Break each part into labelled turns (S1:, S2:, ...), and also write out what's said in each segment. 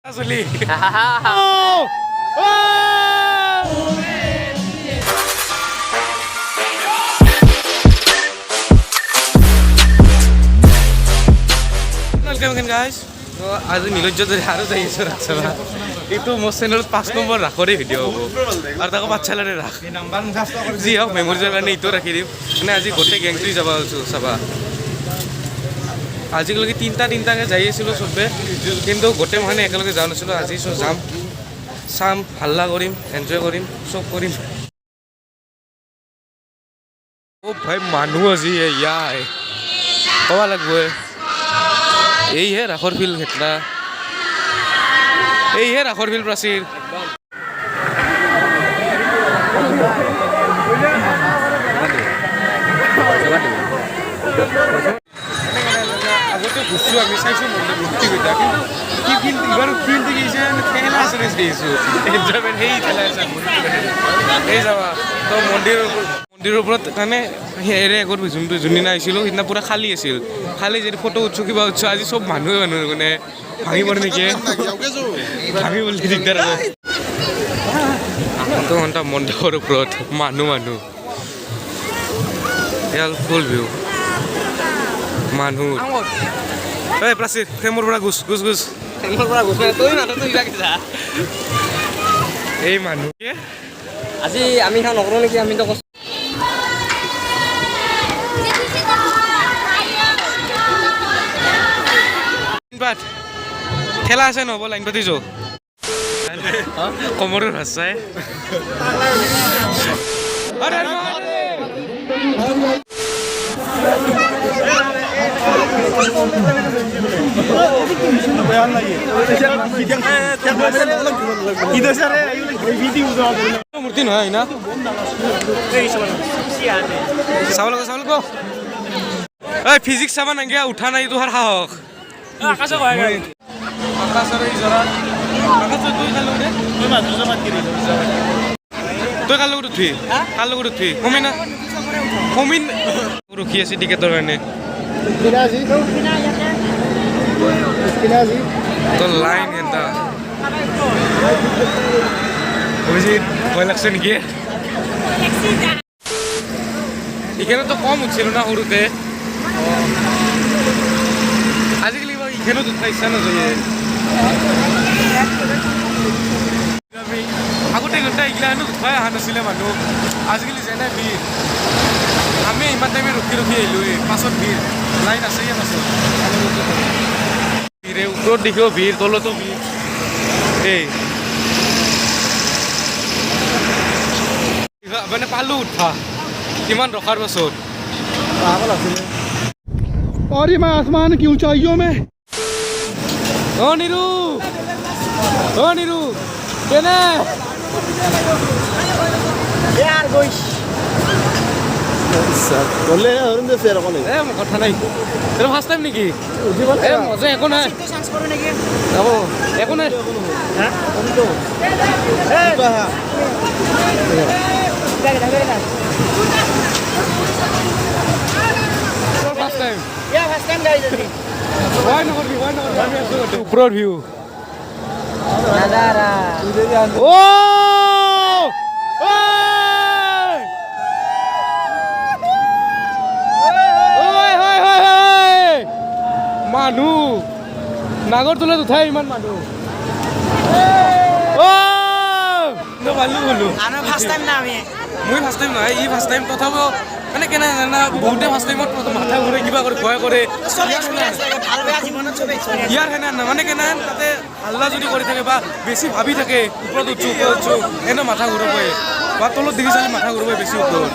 S1: Asli. Welcome guys. So আজি নীলজ্জ যদি আৰু যাই আছে ৰাস্তা এইটো মোৰ চেনেলত 5 নম্বৰ ৰাখৰে ভিডিঅ' হ'ব আৰু তাকো বাচ্চালাৰে ৰাখ যি হওক মেমৰিজৰ কাৰণে এইটো ৰাখি দিম মানে আজি গোটেই গেংটোই যাব আছোঁ চাবা আজিলৈকে তিনিটাকৈ যাই আছিলোঁ চবে কিন্তু গোটেই মানে একেলগে যোৱা নাছিলোঁ আজি যাম চাম হাল্লা কৰিম এনজয় কৰিম চব কৰিম অ' ভাই মানুহ আজি ইয়াই ক'ব লাগিব এইহে ৰাসৰ ফিল্ড খেতলা এইহে ৰাসৰ ফিল্ড প্ৰাচীৰ আগতে ঘুরছো আমি চাইছো মন্দির ভর্তি হইতা কিন্তু কি ফিল্ড এবার ফিল্ড গিয়েছে খেলা আছে দিয়েছো এনজয়মেন্ট সেই খেলা আছে এই যাবা তো মন্দিৰৰ ওপৰত মানে হেৰে আগত যোনদিনা আহিছিলোঁ সেইদিনা পূৰা খালী আছিল খালী যদি ফটো উঠছো কিবা উঠছো আজি চব মানুহে মানে ভাঙি পৰে নেকি ভাঙি বুলি দিগদাৰ হ'ব ঘণ্টা মণ্ডপৰ ওপৰত মানুহ এয়াল ফুল ভিউ মানুহ এই প্ৰাচীৰ ফ্ৰেমৰ পৰা গুছ এই মানুহ
S2: আজি আমি খাওঁ নকৰোঁ নেকি আমি তো
S1: খেলা আছে নহ'ব লাইন পাতি যাওঁ কমৰৰ ভাষাই মূৰ্তি নহয় না চাব লাগিব এই ফিজিক্স চাবা নাগে উঠা নাই তোহাৰ সাহস তই কাৰ লগত উঠি কমিন ৰখি আছে টিকেটৰ কাৰণে তো লাইন এটা অভিজিৎ ভয় লাগছে নেকি এইখানেতো কম উঠিছিল না সৰুতে আজিকালি এইখানেতো উঠা ইচ্ছা নাযায় আগতে ঘণ্টা এইগিলাখানো উঠাই অহা নাছিলে মানুহ আজিকালি যেনে ভিৰ আমি ইমান টাইমে ৰখি আহিলোঁ পাছত ভিৰ লাইন আছে ইয়াত আছে ভিৰে ওপৰত দেখিও ভিৰ তলতো ভিৰ এই মানে পালোঁ উঠা কিমান ৰখাৰ পাছত
S3: और ये मैं आसमान की ऊंचाइयों में
S1: নিৰু কেনে কথা নাই ফাৰ্ষ্ট টাইম নেকি মজা একো নাই একো নাই ওপৰৰ ভিউ মানুহ নাগৰ তোলাত উঠাই ইমান মানুহ মই ফাৰ্ষ্ট টাইম নহয় ই ফাৰ্ষ্ট টাইম তথাপিও মানে কেনে জানা বহুতে ফাৰ্ষ্ট টাইমত মাথা ঘূৰে কিবা কৰে ভয় কৰে ইয়াৰ সেনে মানে কেনে তাতে হাল্লা যদি কৰি থাকে বা বেছি ভাবি থাকে ওপৰত উঠছো এনে মাথা ঘূৰাব বা তলত দেখি চালি মাথা ঘূৰাব বেছি ওপৰত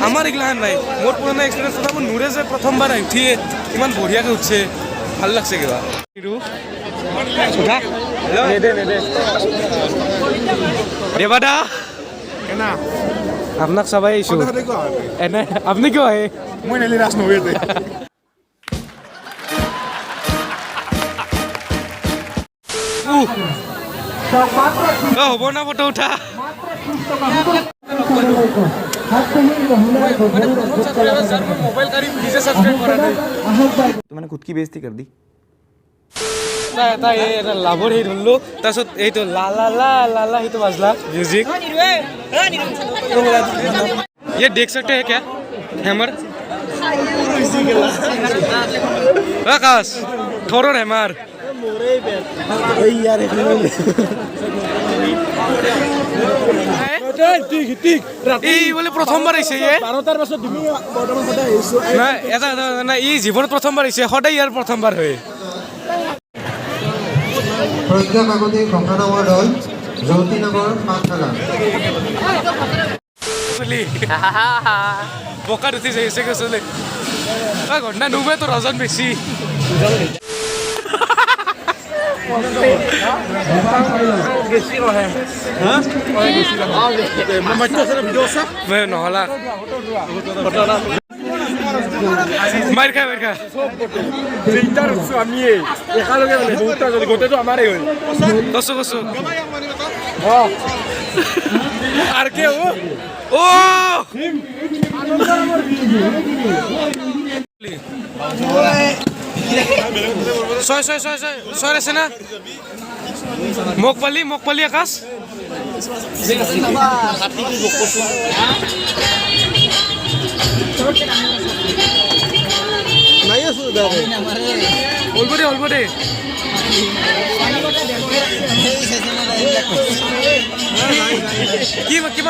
S1: আমাৰ এইগিলাখান নাই মোৰ পুৰণা এক্সপিৰিয়েঞ্চ তথাপি নুৰে যে প্ৰথমবাৰ উঠিয়ে ইমান বঢ়িয়াকৈ উঠছে ভাল লাগছে কিবা দেৱাদা আপোনাক চাবাই আহিছোঁ এনে আপুনি কিয় আহে
S3: मैं नहीं रास नोवे थे
S1: হ'ব না ফটো উঠা মোবাইল গাড়ি নিজে সাবস্ক্রাইব করা নাই
S4: मैंने खुद की बेइज्जती कर दी।
S1: তাই এটা লাভৰ সেই ধৰলো তাৰপিছত এইটো লা লা লা লা লা সেইটো বাজলা মিউজিক ये देख सकते हैं क्या हैमर आकाश थोड़ा हैमर এই বলে প্ৰথমবাৰ আহিছে এই জীৱনত প্ৰথমবাৰ আহিছে সদায় ইয়াৰ প্ৰথমবাৰ হয়
S5: প্ৰজ্ঞা কাকতি ঘটনামৰ দল জ্যোতিনগৰ পাঠশালা
S1: বোকাত উঠি যাইছে চলে ঘটনা নুবে তো ৰজন বেছি নহলা মাৰ খা আমি একেলগে গোটেইটো আমাৰে হ'ল কছো কছো আর কে ও ছয় ছয় ছয় ছয় ছয় আছে না মকপালি আকাশ অলব দে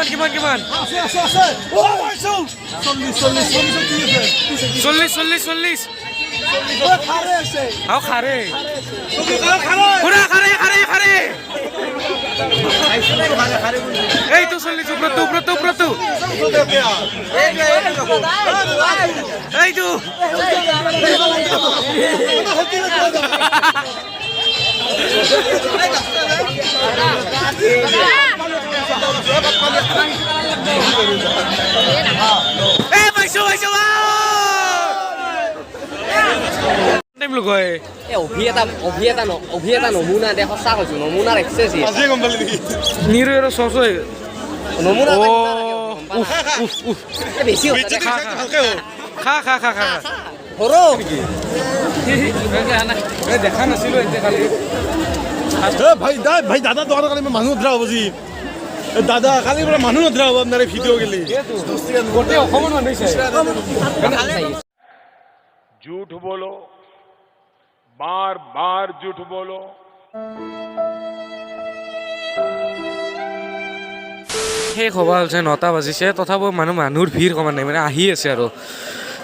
S1: কিমান 40 আও খারে পুরা খারে এই তো 40 উপরত এই তো
S2: অভিনেতা নমুনা দে সঁচা কৈছো নমুনাৰ এক্সেছ
S1: নিৰু আৰু চচ
S2: নমুনা বেছি
S1: খা দেখা নাছিলো এতিয়া খালি
S3: ভাই দাদা দোকানৰ কাৰণে মানুহ উদ্ৰা হ'ব যি দাদা কালি পৰা মানুহ উদ্ৰা হ'ব আপোনাৰ ভিডিঅ' গেলি
S1: গোটেই অসমৰ মানুহ
S6: झूठ बोलो बार बार झूठ बोलो
S1: শেষ হ'ব হৈছে 9টা বাজিছে তথাপিও মানুহৰ ভিৰ কমা নাই মানে আহি আছে আৰু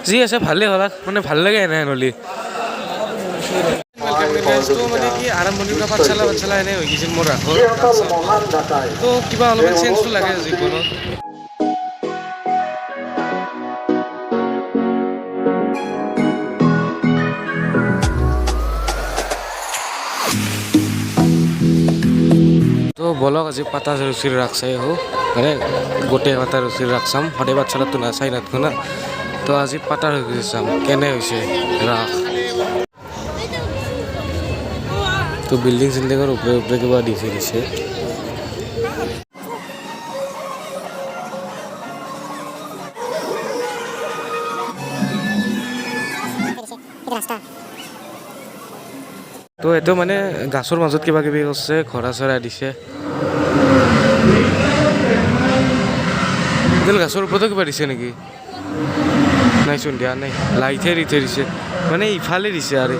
S1: যি আছে ভালেই হ'ল মানে ভাল লাগে এনে নলি মানে কি আৰম্ভণিৰ পৰা পাঠশালা এনে হৈ গৈছিল মোৰ ৰাসৰ তো কিবা অলপমান চেঞ্জটো লাগে জীৱনত তো বলক আজি পাতা ৰুচিৰ ৰাস চাই আহোঁ মানে গোটেই পাতা ৰুচিৰ ৰাস চাম সদায় বাচ্চালাতো নাচাই নাথাকো না তো আজি পাতা ৰুচি চাম কেনে হৈছে ৰাস তো বিল্ডিং চিল্ডিঙৰ ওপৰে কিবা দিছে তো এইটো মানে গাছৰ মাজত কিবা কিবি কৰিছে ঘৰা চৰা দিছে গাছৰ ওপৰতো কিবা দিছে নেকি নাইচোন দিয়া নাই লাইটহে দি থৈ দিছে মানে ইফালে দিছে আৰু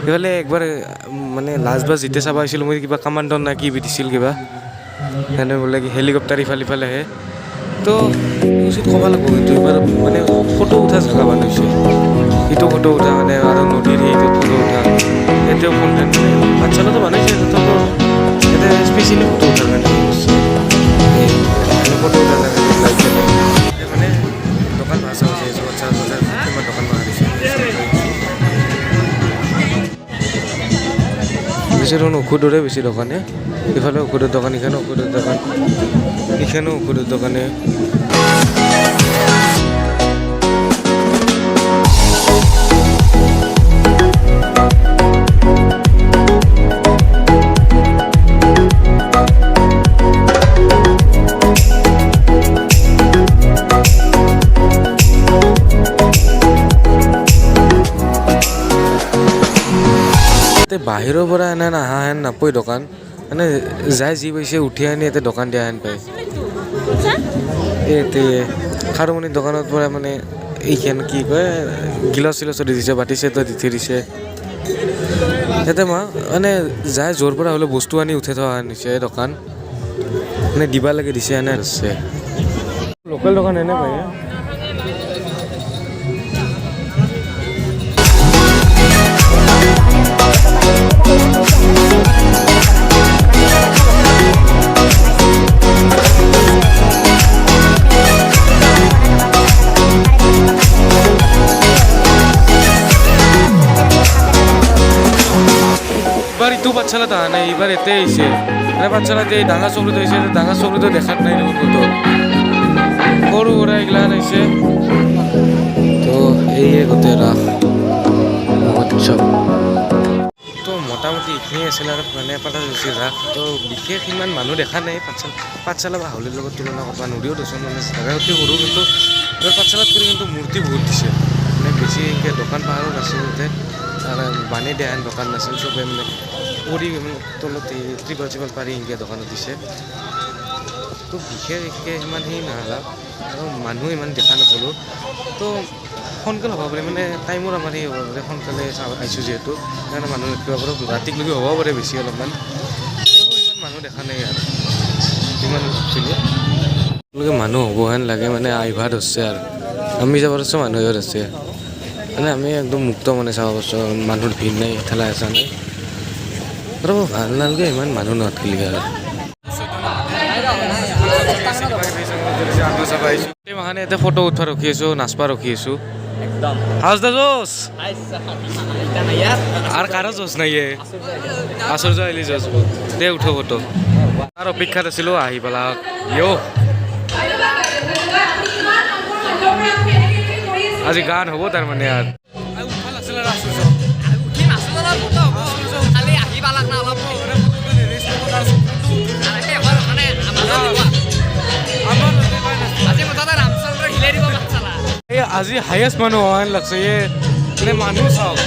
S1: ইফালে একবাৰ মানে লাষ্টবাৰ যেতিয়া চাব আহিছিলোঁ মই কিবা কামাণ্ডন না কি দিছিল কিবা সেনে বোলে কি হেলিকপ্টাৰ ইফালে আহে তো উচিত ক'ব লাগিব এইটো এবাৰ মানে ফটো উঠা জেগা বনাইছে ইটো ফটো উঠা মানে আৰু নদীৰ সেইটো ফটো উঠা এতিয়াও কণ্টেণ্ট মানে বাচ্চাটো বনাইছে তথাপিও এটা স্পেচিয়েলি ফটো উঠাৰ কাৰণে ফটো উঠাৰ কাৰণে মানে দোকান ভাষা হৈছে এইটো বাচ্চা কিমান দোকান বনাই দিছে বেছি ধৰণ ঔষধৰে বেছি দোকানে ইফালে ঔষধৰ দোকান ইখানে ঔষধৰ দোকান ইখানেও ঔষধৰ দোকানে ইয়াতে বাহিৰৰ পৰা এনে নাহা হেন নাপায় দোকান মানে যাই যি পাইছে উঠি আনি ইয়াতে দোকান দিয়া হেন পায় ইয়াতে খাৰুমণিৰ দোকানত পৰা মানে এইখান কি কয় গিলাচ চিলাচ দি দিছে বাতি চেট দি থৈ দিছে ইয়াতে মানে যাই য'ৰ পৰা হ'লেও বস্তু আনি উঠাই থোৱা আনিছে দোকান মানে দিবা লাগে দিছে এনে আছে লোকেল দোকান এনে পায় এবাৰ ইটো পাঠশালাত অহা নাই এইবাৰ ইয়াতে আহিছে মানে পাঠশালাত এই ডাঙৰ চকুত আহিছে ডাঙৰ চকুতো দেখাত নাই দেখোন ক'তো সৰু সুৰা এইগিলাখান আহিছে তো এইয়ে গোটেই ৰাস মহোৎসৱ তো মোটামুটি এইখিনিয়ে আছিল আৰু মানে পাতা গৈছিল ৰাস তো বিশেষ ইমান মানুহ দেখা নাই পাঠশালা বা হাউলিৰ লগত তুলনা কৰিব নোৱাৰিও দেচোন মানে জাগা অতি সৰু কিন্তু এইবাৰ পাঠশালাত কৰি কিন্তু মূৰ্তি বহুত দিছে মানে বেছি এনেকৈ দোকান পাহাৰো নাছিল তাতে আৰু বানে দিয়া হেন দোকান নাছিল চবে মানে পৰি তলত ত্ৰিপাল চিপাল পাৰি এনেকৈ দোকানত দিছে তো বিশেষকৈ ইমান সেই নালাগ আৰু মানুহ ইমান দেখা নাপালোঁ তো সোনকালে হ'ব পাৰে মানে টাইমৰ আমাৰ সেই হ'ব পাৰে সোনকালে আহিছোঁ যিহেতু সেইকাৰণে মানুহ কিবা পাৰে ৰাতিলৈকে হ'ব পাৰে বেছি অলপমান ইমান মানুহ দেখা নাই আৰু যিমান ভাবিছিলোঁ মানুহ হ'ব হেন লাগে মানে আহিবা ধৰিছে আৰু আমি যাব ধৰিছোঁ মানুহ আহিব ধৰিছে মানে আমি একদম মুক্ত মানে চাব পাৰিছোঁ মানুহৰ ভিৰ নাই ঠেলা হেঁচা নাই আৰু ভাল নালাগে ইমান মানুহ নাথাকিলে আৰু মানে এতিয়া ফটো উঠা ৰখি আছোঁ নাচপা ৰখি আছোঁ হাউচ দা জোচ আর কারো জোচ নাই আচর্য আহিলি জোচ দে উঠো ফটো আর অপেক্ষাত আছিলো আহি পেলা আজি গান হব তার মানে আর আজি হাইয়েস্ট মানুহ হোৱা লাগছে মানে মানুহ চাওক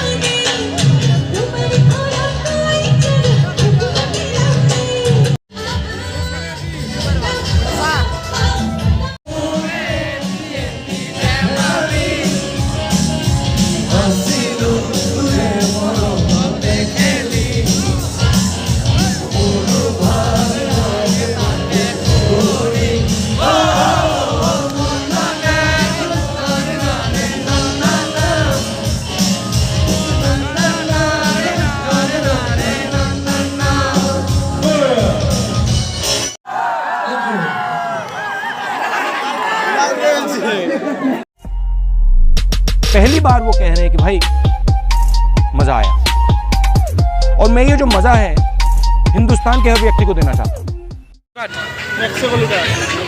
S7: पहली बार वो कह रहे हैं कि भाई मजा आया और मैं ये जो मजा है हिंदुस्तान के हर व्यक्ति को देना चाहता हूँ।